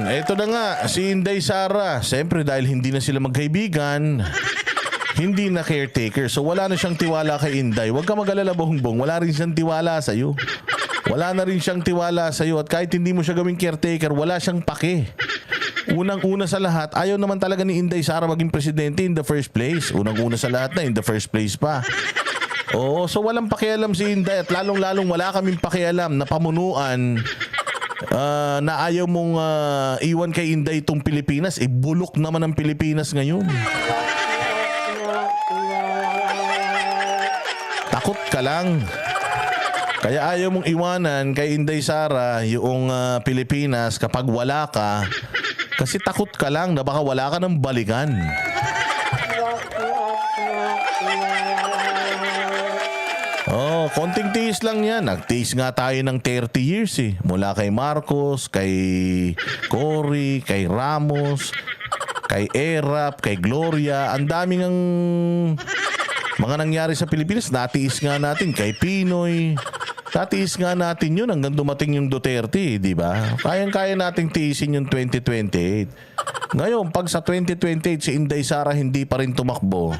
Ito na nga, si Inday Sara. Siyempre dahil hindi na sila magkaibigan, hindi na caretaker. So wala na siyang tiwala kay Inday. Huwag ka mag-alala, Bongbong. Wala rin siyang tiwala sa'yo. Wala na rin siyang tiwala sa'yo. At kahit hindi mo siya gawing caretaker, wala siyang pake. Unang-una sa lahat, ayaw naman talaga ni Inday Sara maging presidente in the first place. Unang-una sa lahat na in the first place pa. Oo, so walang pakialam si Inday at lalong-lalong wala kaming pakialam na pamunuan na ayaw mong iwan kay Inday itong Pilipinas. Bulok naman ang Pilipinas ngayon. Takot ka lang. Kaya ayaw mong iwanan kay Inday Sara yung Pilipinas kapag wala ka. Kasi takot ka lang na baka wala ka ng balikan. Oh, konting tiis lang yan. Nagtiis nga tayo ng 30 years eh. Mula kay Marcos, kay Cory, kay Ramos, kay Erap, kay Gloria. Ang daming ang mga nangyari sa Pilipinas. Natiis nga natin kay Pinoy. Natiis nga natin yun hanggang dumating yung Duterte, di ba? Kayang-kaya nating tiisin yung 2028. Ngayon, pag sa 2028 si Inday Sara hindi pa rin tumakbo,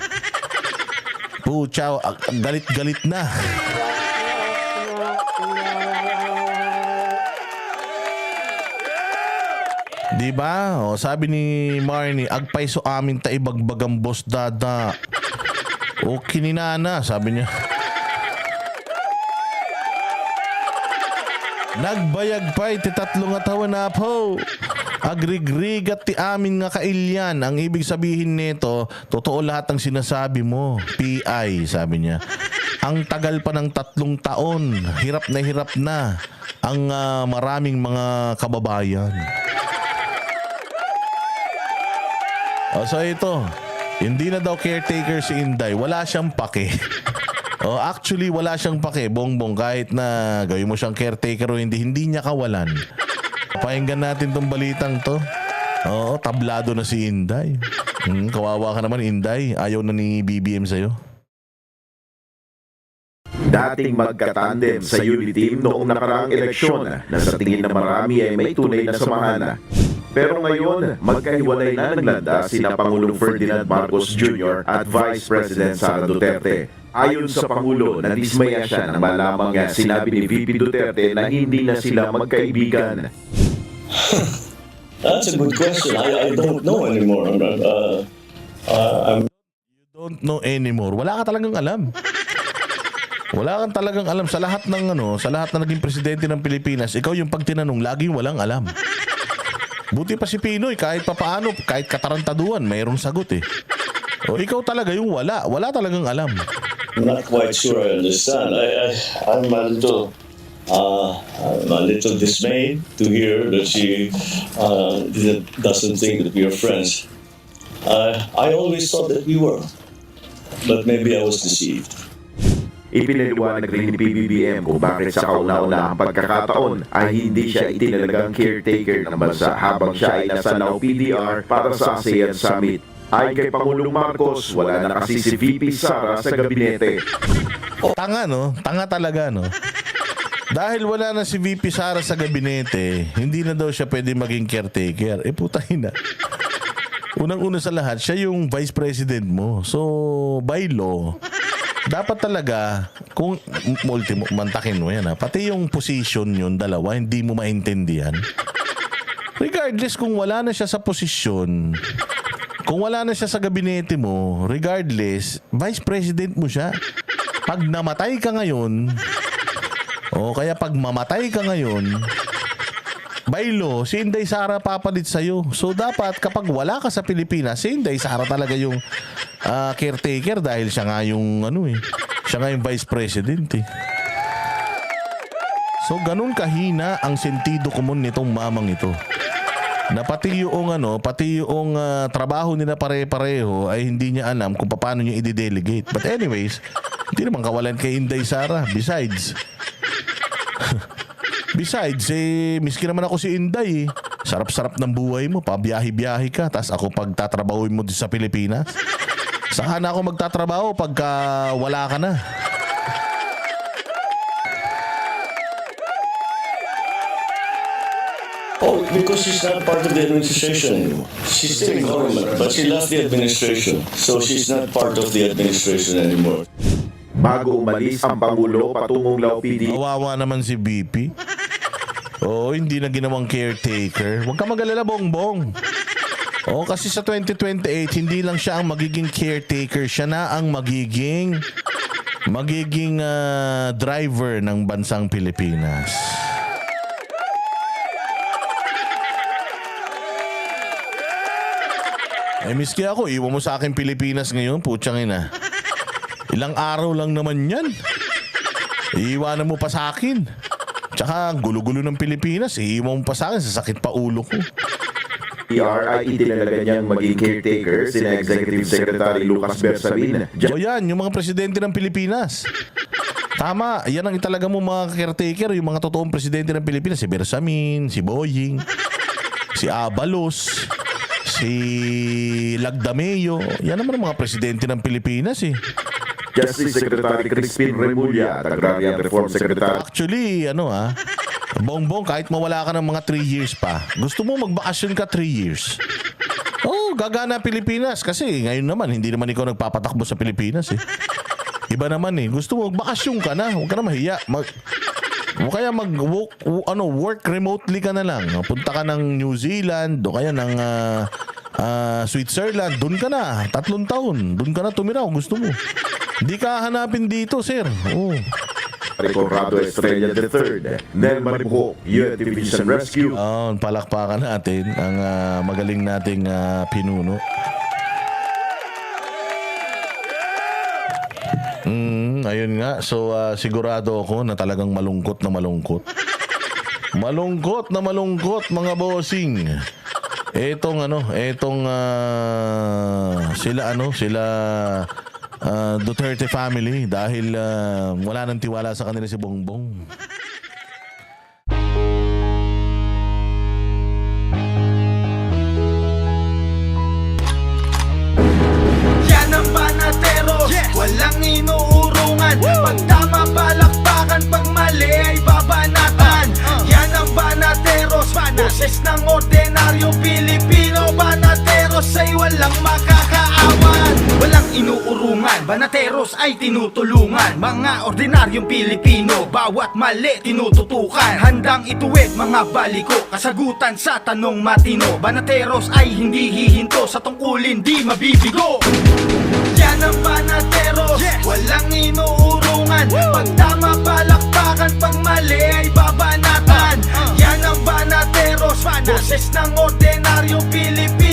puchaw, galit-galit na. Diba? O, sabi ni Marnie, agpay so amin ta ibagbagang boss dada. O kininana, sabi niya. Nagbayag pa iti tatlong atawan na po. Agrigrig at ti amin nga kailyan. Ang ibig sabihin nito, totoo lahat ng sinasabi mo. PI, sabi niya. Ang tagal pa ng 3 taon. Hirap na ang maraming mga kababayan. So ito, hindi na daw caretaker si Inday. Wala siyang pake. Actually, wala siyang pake, Bongbong. Kahit na gawin mo siyang caretaker o hindi niya kawalan. Pakinggan natin tong balitang to. Oo, tablado na si Inday. Kawawa ka naman, Inday. Ayaw na ni BBM sa'yo. Dating magkatandem sa unity team noong nakaraang eleksyon na sa tingin na marami ay may tunay na samahan. Pero ngayon, magkahiwalay na ng landas sina Pangulong Ferdinand Marcos Jr. at Vice President Sara Duterte. Ayon sa Pangulo, nadismaya siya nang malamang sinabi ni VP Duterte na hindi na sila magkaibigan. That's a good question. I don't know anymore. You don't know anymore. Wala ka talagang alam. Wala kang talagang alam sa lahat ng sa lahat na naging presidente ng Pilipinas. Ikaw yung pag tinanong, laging walang alam. Buti pa si Pinoy, kahit papaano, kahit katarantaduan, mayroong sagot eh. O ikaw talaga yung wala talagang alam. I'm not quite sure I understand. I'm a little dismayed to hear that she doesn't think that we are friends. I always thought that we were, but maybe I was deceived. Ipinaliwanag rin ni PBBM kung bakit sa kauna-unahang pagkakataon ay hindi siya itinalagang caretaker ng bansa habang siya ay nasa Lao PDR para sa ASEAN Summit. Ayon kay Pangulong Marcos, wala na kasi si VP Sara sa gabinete. Tanga no? Tanga talaga no? Dahil wala na si VP Sara sa gabinete, hindi na daw siya pwede maging caretaker. Putay na. Unang-una sa lahat, siya yung vice president mo. So, by law, dapat talaga, kung ultimo, mantakin mo yan pati yung position yun, dalawa, hindi mo maintindihan. Regardless kung wala na siya sa posisyon, kung wala na siya sa gabinete mo, regardless, vice president mo siya. Pag namatay ka ngayon, kaya pag mamatay ka ngayon, by law, si Inday Sara papalit sa'yo. So dapat kapag wala ka sa Pilipinas, si Inday Sara talaga yung caretaker dahil siya nga yung siya nga yung vice president eh. So ganun kahina ang sentido komon nitong mamang ito. Na pati yung trabaho nila pare-pareho ay hindi niya alam kung paano niya i-delegate. But anyways, hindi naman kawalan kay Inday Sara. Besides, miski naman ako si Inday eh. Sarap-sarap ng buhay mo, pabiyahe-biyahe ka, tas ako pagtatrabahoin mo sa Pilipinas. Saka na ako magtatrabaho pagka wala ka na. Oh, because she's not part of the administration anymore. She's still in government, but she left the administration. So she's not part of the administration anymore. Bago umalis ang Pangulo patungong Laupidio, Kawawa naman si BP. Oo, hindi na ginawang caretaker. Huwag ka mag-alala, Bongbong. Oo, kasi sa 2028, hindi lang siya ang magiging caretaker. Siya na ang magiging driver ng bansang Pilipinas. Miski ako, iwan mo sa akin Pilipinas ngayon, putsang ina. Ilang araw lang naman yan. Iiwanan mo pa sa akin. Tsaka gulo-gulo ng Pilipinas, iiwan mo pa sa akin, sasakit pa ulo ko. PRI itinalaga niyang maging caretaker sina Executive Secretary Lucas Bersamin, O yan, yung mga presidente ng Pilipinas. Tama, yan ang italaga mo mga caretaker, yung mga totoong presidente ng Pilipinas. Si Bersamin, si Boying, si Abalos, si Lagdameo. Yan naman ang mga presidente ng Pilipinas eh. Justice Secretary Crispin Remulla at Agrarian Reform Secretary Actually, Bongbong, kahit mawala ka ng mga 3 years pa, gusto mo magbakasyon ka 3 years. Oh, gagana Pilipinas kasi ngayon naman, hindi naman ikaw nagpapatakbo sa Pilipinas eh. Iba naman eh, gusto mo magbakasyon ka na, huwag ka na mahiya. O kaya work remotely ka na lang. Punta ka ng New Zealand, o kaya ng Switzerland, doon ka na, 3 taon, doon ka na tumira kung gusto mo. Hindi ka hanapin dito, sir. Oh. Conrado Estrella III, Nelma Ribuho, Youth Division Rescue, Palakpakan natin ang magaling nating pinuno. Ayun nga. So, sigurado ako na talagang malungkot na malungkot. Malungkot na malungkot, mga bossing. Sila Duterte family dahil wala nang tiwala sa kanila si Bongbong. Yan ang Banateros, walang inuurungan. Pag tama palakpakan, pag mali ay babanatan. Yan ang Banateros, boses ng ordinaryong Pilipino. Banateros ay walang makakaawan. Walang inuurungan, Banateros ay tinutulungan. Mga ordinaryong Pilipino, bawat mali tinututukan. Handang ituwid mga baliko, kasagutan sa tanong matino. Banateros ay hindi hihinto, sa tungkulin di mabibigo. Yan ang Banateros, walang inuurungan. Pag tama palakpakan, pag mali ay babanatan. Yan ang Banateros, boses ng ordinaryong Pilipino.